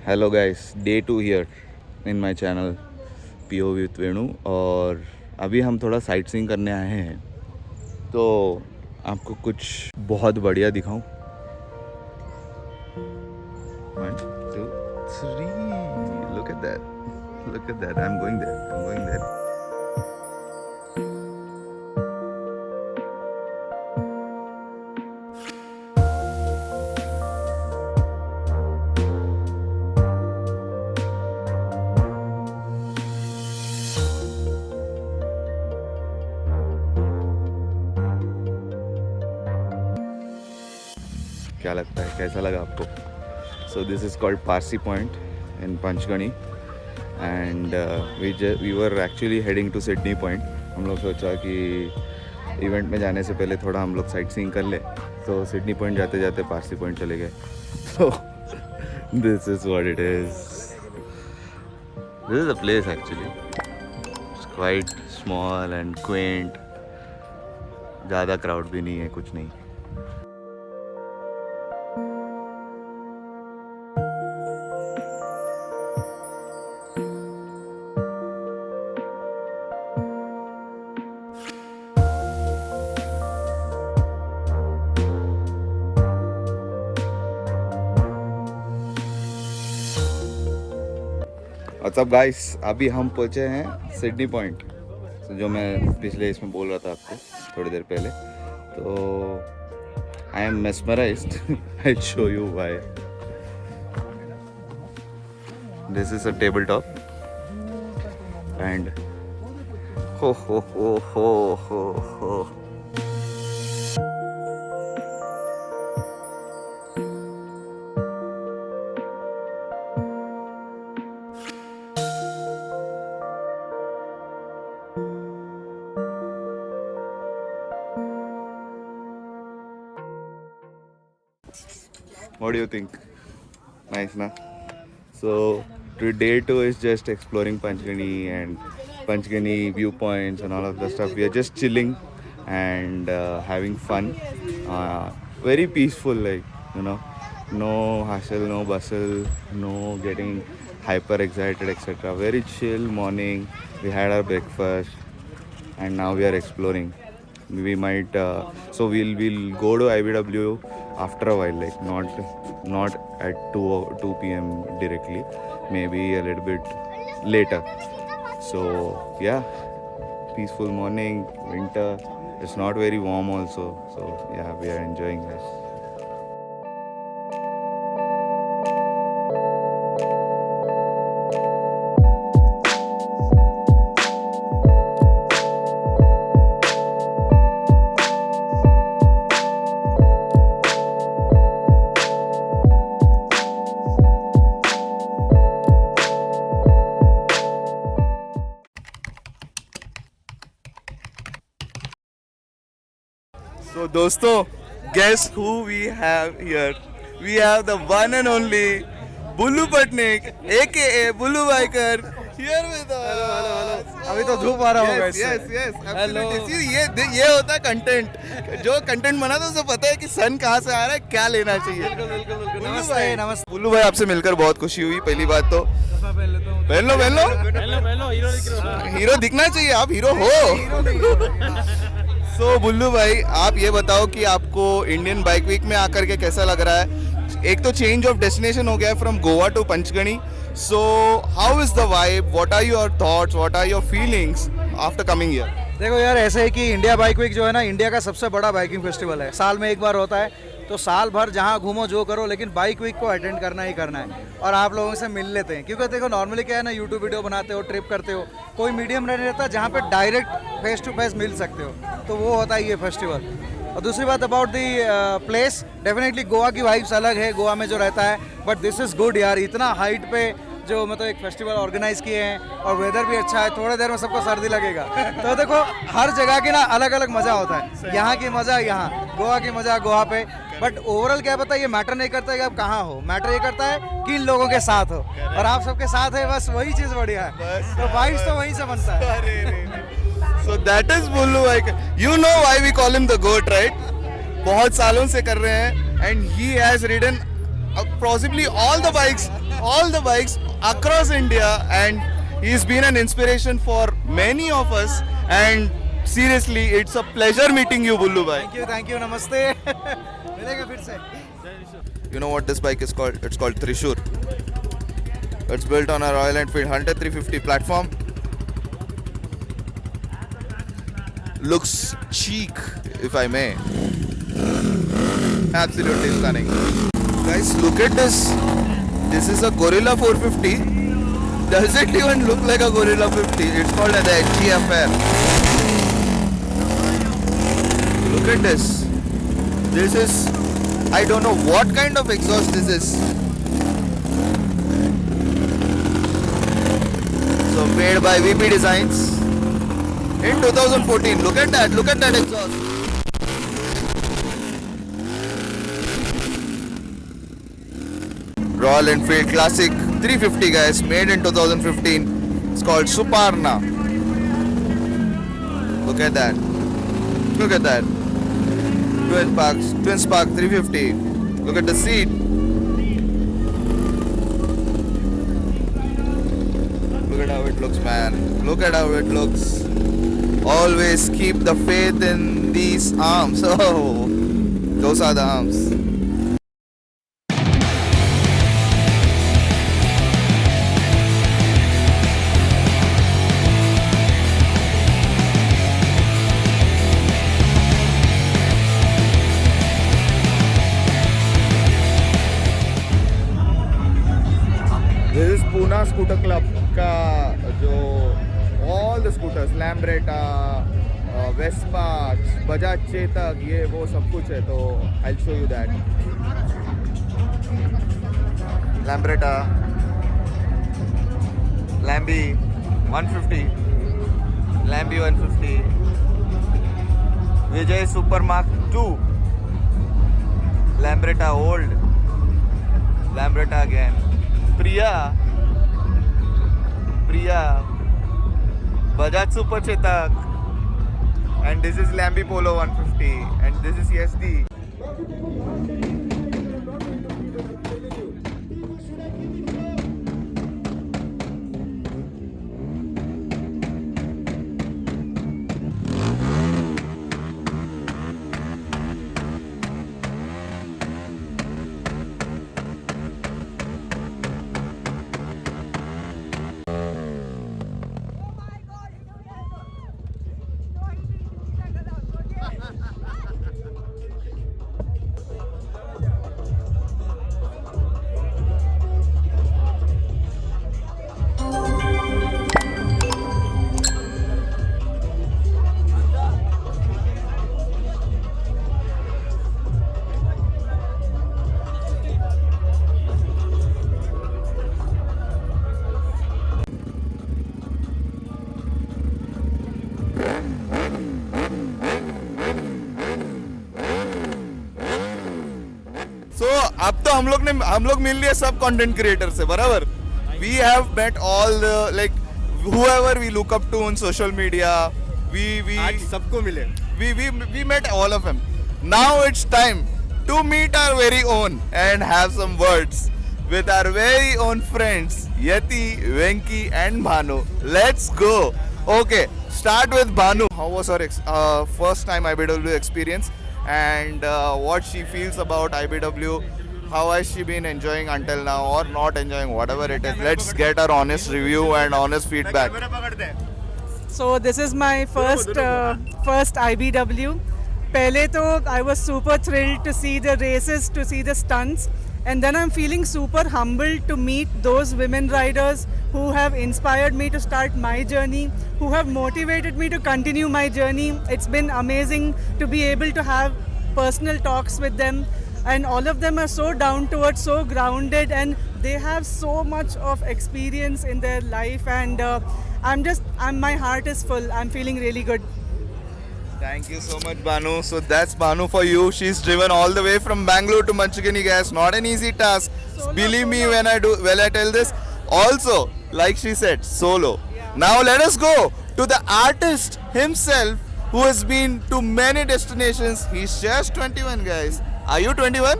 Hello guys, day 2 here in my channel POV with Venu. और अभी हम थोड़ा साइट सीइंग करने आए हैं, तो आपको कुछ बहुत बढ़िया दिखाऊं। 1 2 3 look at that I am going there. क्या लगता है, कैसा लगा आपको? So this is called Parsi Point in Panchgani and we were actually heading to Sydney Point. हम लोग सोचा कि इवेंट में जाने से पहले थोड़ा हम लोग साइट सीइंग कर ले, तो सिडनी पॉइंट जाते जाते पारसी पॉइंट चले गए। सो this is what it is. This is a place actually, it's quite small and Quint. ज़्यादा क्राउड भी नहीं है, कुछ नहीं। व्हाट्सअप गाइस, अभी हम पहुंचे हैं सिडनी पॉइंट, जो मैं पिछले इसमें बोल रहा था आपको थोड़ी देर पहले। तो I am mesmerised. I show you why. This is a table top and हो। What do you think? Nice, na? So day 2 is just exploring Panchgani and Panchgani viewpoints and all of the stuff. We are just chilling and having fun. Very peaceful, no hustle, no bustle, no getting hyper excited, etc. Very chill morning. We had our breakfast and now we are exploring. We might so we'll go to IBW after a while, like not at 2 p.m. directly, maybe a little bit later. So yeah, peaceful morning, winter. It's not very warm also, so yeah, we are enjoying this. So दोस्तों, guess who we have here? We have the one and only Bullu Patnaik, AKA Bullu Biker, here with us. अभी तो धूप आ रहा होगा इससे। Yes, absolutely. See, ये होता है कंटेंट। जो कंटेंट बना था उसे पता है कि सन कहाँ से आ रहा है, क्या लेना चाहिए। बुल्लू भाई, नमस्ते। बुल्लू भाई, आपसे मिलकर बहुत खुशी हुई। पहली बात तो पहन लो, हीरो दिखना चाहिए, आप हीरो हो। सो बुल्लू भाई, आप ये बताओ कि आपको इंडियन बाइक वीक में आकर के कैसा लग रहा है? एक तो चेंज ऑफ डेस्टिनेशन हो गया है from Goa to Panchgani. So how is the vibe? What are your thoughts? What are your feelings after coming here? देखो यार, ऐसे है कि इंडिया बाइक वीक जो है ना, इंडिया का सबसे बड़ा बाइकिंग फेस्टिवल है। साल में एक बार होता है, तो साल भर जहाँ घूमो जो करो, लेकिन बाइक वीक को अटेंड करना ही करना है। और आप लोगों से मिल लेते हैं, क्योंकि देखो नॉर्मली क्या है ना, यूट्यूब वीडियो बनाते हो, ट्रिप करते हो, कोई मीडियम नहीं रहता जहाँ पे डायरेक्ट फेस टू फेस मिल सकते हो, तो वो होता है ये फेस्टिवल। और दूसरी बात about the place, definitely Goa की वाइब्स अलग है गोवा में जो रहता है, बट दिस इज़ गुड यार। इतना हाइट पे जो मतलब एक फेस्टिवल ऑर्गेनाइज किए हैं, और वेदर भी अच्छा है, थोड़ी देर में सबको सर्दी लगेगा। तो देखो, हर जगह की ना अलग अलग मज़ा होता है। यहाँ की मज़ा यहाँ, गोवा की मज़ा गोवा पे। बट ओवरऑल क्या पता, ये मैटर नहीं करता है कि आप कहाँ हो, मैटर ये करता है कि इन लोगों के साथ हो, और आप सबके साथ है, बस वही चीज़ बढ़िया है। तो वाइब्स तो वहीं से बनता है। So that is blue biker. You know why we call him the goat, right? बहुत सालों से कर रहे हैं, and he has ridden possibly all the bikes across India, and he's been an inspiration for many of us. And seriously, it's a pleasure meeting you, Bullu bhai. Thank you नमस्ते मिलेगा फिर से You know what this bike is called? It's called Trishur. It's built on a Royal Enfield Hunter 350 platform. Looks chic, if I may. Absolutely stunning. Guys, look at this. This is a Gorilla 450. Does it even look like a Gorilla 50? It's called the HGFR. Look at this. This is, I don't know what kind of exhaust this is. So made by VP Designs in 2014. Look at that exhaust. Royal Enfield Classic 350 guys, made in 2015. It's called Suparna. Look at that. Twin Spark 350. Look at the seat. Look at how it looks, man. Look at how it looks. Always keep the faith in these arms. Oh, those are the arms. This is Pune Scooter Club का जो all the scooters, Lambretta, Vespa, Bajaj Chetak, ये वो सब कुछ है, तो I'll show you that. Lambretta, Lambi 150, Lambi 150, Vijay Super Mark 2, Lambretta old, Lambretta again. Priya, Bajaj Super Chetak, and this is Lambi Polo 150, and this is SD. So अब तो हम लोग मिल लिए सब कंटेंट क्रिएटर से बराबर. We have met all the like whoever we look up to on social media. We आज सबको मिले. we met all of them. Now it's time to meet our very own and have some words with our very own friends Yati, Venki and Bhanu. Let's go. Okay, start with Bhanu. How was her first time IBW experience, and what she feels about IBW? How has she been enjoying until now or not enjoying, whatever it is? Let's get her honest review and honest feedback. So this is my first IBW. Pehle to I was super thrilled to see the races, to see the stunts, and then I'm feeling super humbled to meet those women riders who have inspired me to start my journey, who have motivated me to continue my journey. It's been amazing to be able to have personal talks with them, and all of them are so down to earth, so grounded, and they have so much of experience in their life, and my heart is full. I'm feeling really good. Thank you so much, Bhanu. So that's Bhanu for you. She's driven all the way from Bangalore to Manchugani, guys. Not an easy task. Believe me when I tell this. Also, like she said, solo. Yeah. Now let us go to the artist himself, who has been to many destinations. He's just 21, guys. Are you 21?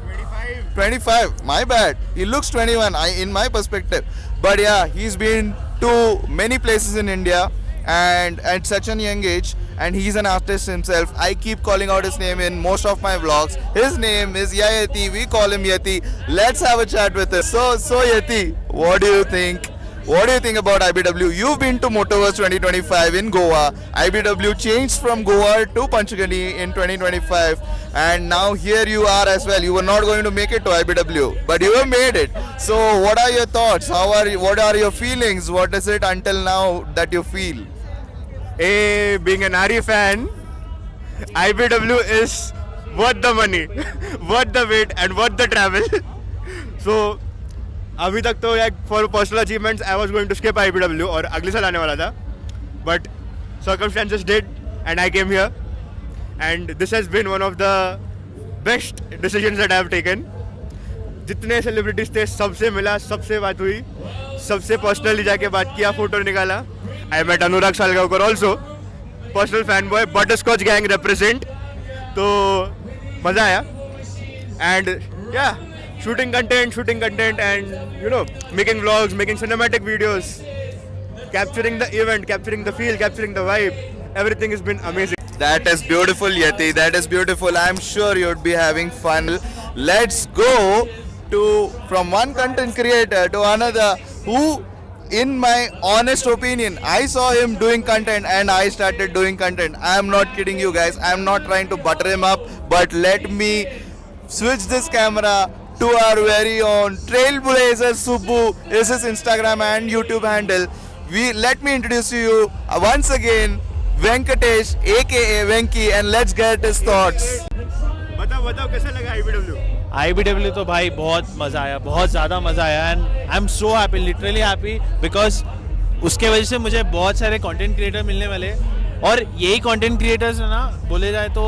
25. 25. My bad. He looks 21. In my perspective. But yeah, he's been to many places in India and at such a young age. And he's an artist himself. I keep calling out his name in most of my vlogs. His name is Yati. We call him Yati. Let's have a chat with him. So Yati, what do you think? What do you think about IBW? You've been to Motoverse 2025 in Goa. IBW changed from Goa to Panchgani in 2025, and now here you are as well. You were not going to make it to IBW, but you have made it. So, what are your thoughts? What are your feelings? What is it until now that you feel? Being an RE fan, IBW is worth the money, worth the wait, and worth the travel. So अभी तक तो like for personal achievements I was going to skip IBW और अगले साल आने वाला था, but circumstances did and I came here and this has been one of the best decisions that I have taken. जितने सेलिब्रिटीज थे सबसे मिला, सबसे बात हुई, सबसे पर्सनली जाके बात किया, फोटो निकाला. I met Anurag सालगावकर also, personal fanboy, Butterscotch gang represent. तो मजा आया and yeah, shooting content and you know, making vlogs, making cinematic videos, capturing the event, capturing the feel, capturing the vibe. Everything has been amazing. That is beautiful, Yati. That is beautiful. I'm sure you'd be having fun. Let's go from one content creator to another who, in my honest opinion, I saw him doing content and I started doing content. I'm not kidding you guys. I'm not trying to butter him up, but let me switch this camera to our very own Trailblazer Subbu is his Instagram and YouTube handle. Let me introduce to you once again Venkatesh aka Venki, and let's get his thoughts. बताओ कैसा लगा IBW? IBW तो भाई बहुत मज़ा आया, बहुत ज़्यादा मज़ा आया and I am so happy, literally happy, because उसके वजह से मुझे बहुत सारे कंटेंट क्रिएटर मिलने वाले और यही कंटेंट क्रिएटर्स है ना, बोले जाए तो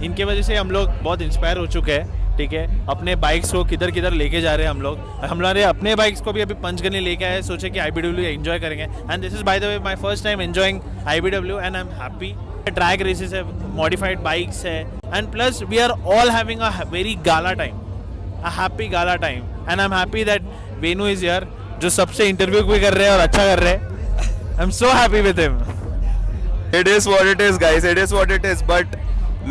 इनके वजह से हम लोग बहुत इंस्पायर हो चुके हैं. ठीक है, अपने बाइक्स को किधर किधर लेके जा रहे हैं हम लोग. हमारे अपने बाइक्स को भी अभी पंचगनी लेके आए, सोचे कि IBW एंजॉय करेंगे and this is by the way my first time enjoying IBW and I am happy. Track races है, मॉडिफाइड बाइक्स है and plus we are all having a very gala time, a happy gala time and I am happy that Venu is here, जो सबसे interview भी कर रहे हैं और अच्छा कर रहे हैं. I am so happy with him. It is what it is, guys. It is what it is. But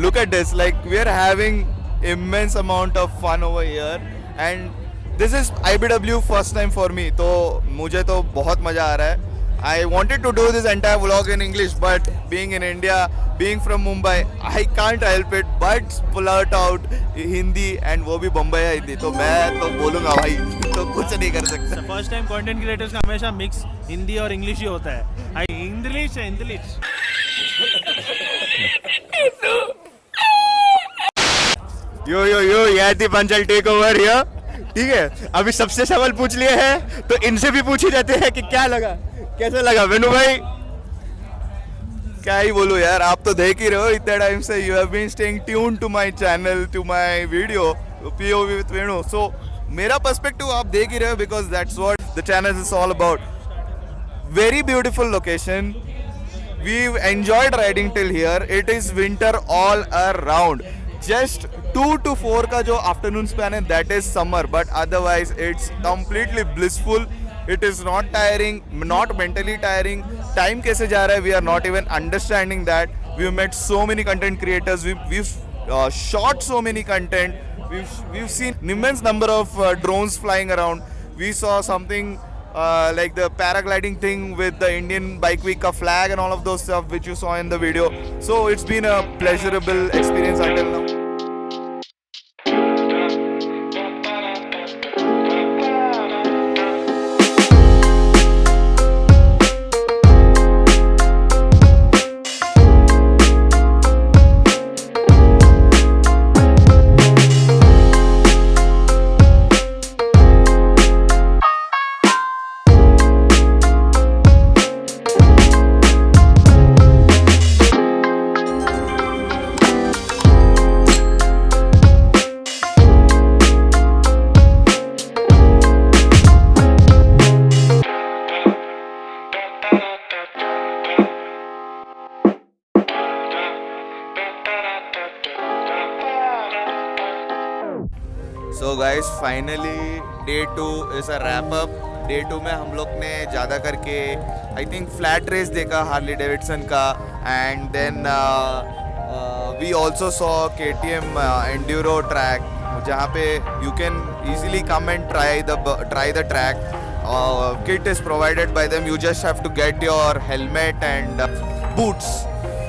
look at this. Like, we are having immense amount of fun over here, and this is IBW first time for me. तो मुझे तो बहुत मजा आ रहा है. I wanted to do this entire vlog in English, but being in India, being from Mumbai, I can't help it but blurt out Hindi, and वो भी बम्बई है हिंदी, तो मैं तो बोलूँगा भाई, तो कुछ नहीं कर सकता. फर्स्ट टाइम कंटेंट क्रिएटर्स का हमेशा मिक्स हिंदी और इंग्लिश ही होता है. इंग्लिश है, English. Yo Yati Panchal take over here. ठीक है, अभी सबसे सवाल पूछ लिए हैं तो इनसे भी पूछ ही जाते हैं कि क्या लगा, कैसा लगा. वेनु भाई क्या ही बोलूं यार, आप तो देख ही रहे हो इतने टाइम से. You have been staying tune to my channel, to my video POV with Venu. So मेरा पर्सपेक्टिव आप देख ही रहे हो, because that's what the channel is all about. Very beautiful location. We've enjoyed riding till here. It is winter all around. Just 2 to 4 का जो afternoon span है, that is summer. But otherwise, it's completely blissful. It is not tiring, not mentally tiring. Time कैसे जा रहा है, we are not even understanding that. We've met so many content creators. We've shot so many content. We've seen immense number of drones flying around. We saw something like the paragliding thing with the Indian Bike Week ka flag and all of those stuff which you saw in the video. So it's been a pleasurable experience until now. guys, finally day 2 is a wrap up. Day 2 में हम लोग ने ज़्यादा करके I think flat race देखा Harley Davidson का, and then we also saw KTM enduro track जहाँ पे you can easily come and try the track. Kit is provided by them. You just have to get your helmet and boots.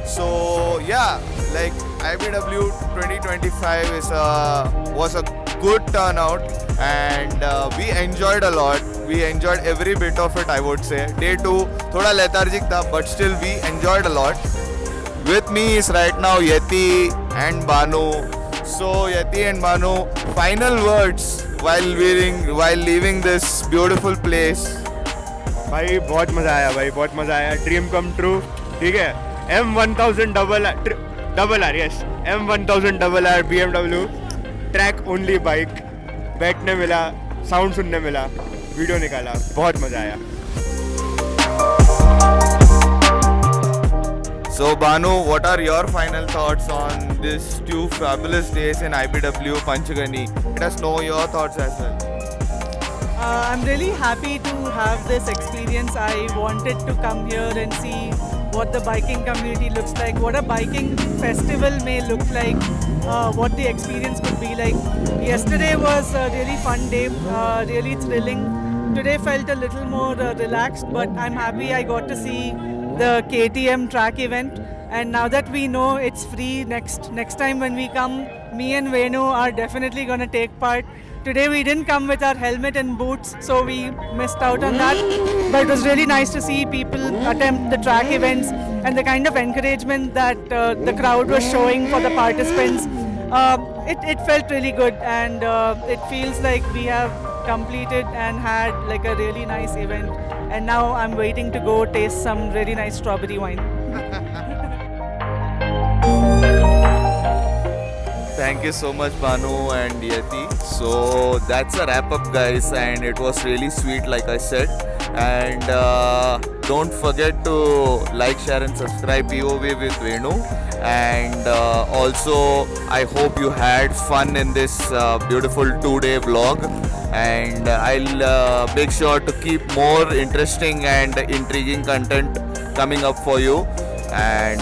So yeah, like IBW 2025 was a good turnout, and we enjoyed a lot. We enjoyed every bit of it, I would say. Day 2 थोड़ा lethargic था, but still we enjoyed a lot. With me is right now Yeti and Banu. So Yeti and Banu, final words while leaving this beautiful place. भाई बहुत मज़ा आया भाई, बहुत मज़ा आया. Dream come true. ठीक है. M1000 double R, yes. M1000 double R BMW track only bike. बैठने मिला, साउंड सुनने मिला, वीडियो निकाला, बहुत मज़ा आया. So Banu, what are your final thoughts on these 2 fabulous days in IBW Panchgani? Let us know your thoughts as well. I'm really happy to have this experience. I wanted to come here and see what the biking community looks like, what a biking festival may look like, what the experience could be like. Yesterday was a really fun day, really thrilling. Today felt a little more relaxed, but I'm happy I got to see the KTM track event. And now that we know it's free, next time when we come, me and Venu are definitely going to take part. Today we didn't come with our helmet and boots, so we missed out on that. But it was really nice to see people attempt the track events and the kind of encouragement that the crowd was showing for the participants. It felt really good, and it feels like we have completed and had like a really nice event. And now I'm waiting to go taste some really nice strawberry wine. Thank you so much, Banu and Yeti. So that's a wrap up, guys, and it was really sweet, like I said. And don't forget to like, share, and subscribe POV with Venu. And also, I hope you had fun in this beautiful 2-day vlog. And I'll make sure to keep more interesting and intriguing content coming up for you. And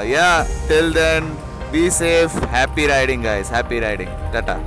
yeah, till then, be safe. Happy riding, guys. Happy riding. Tata.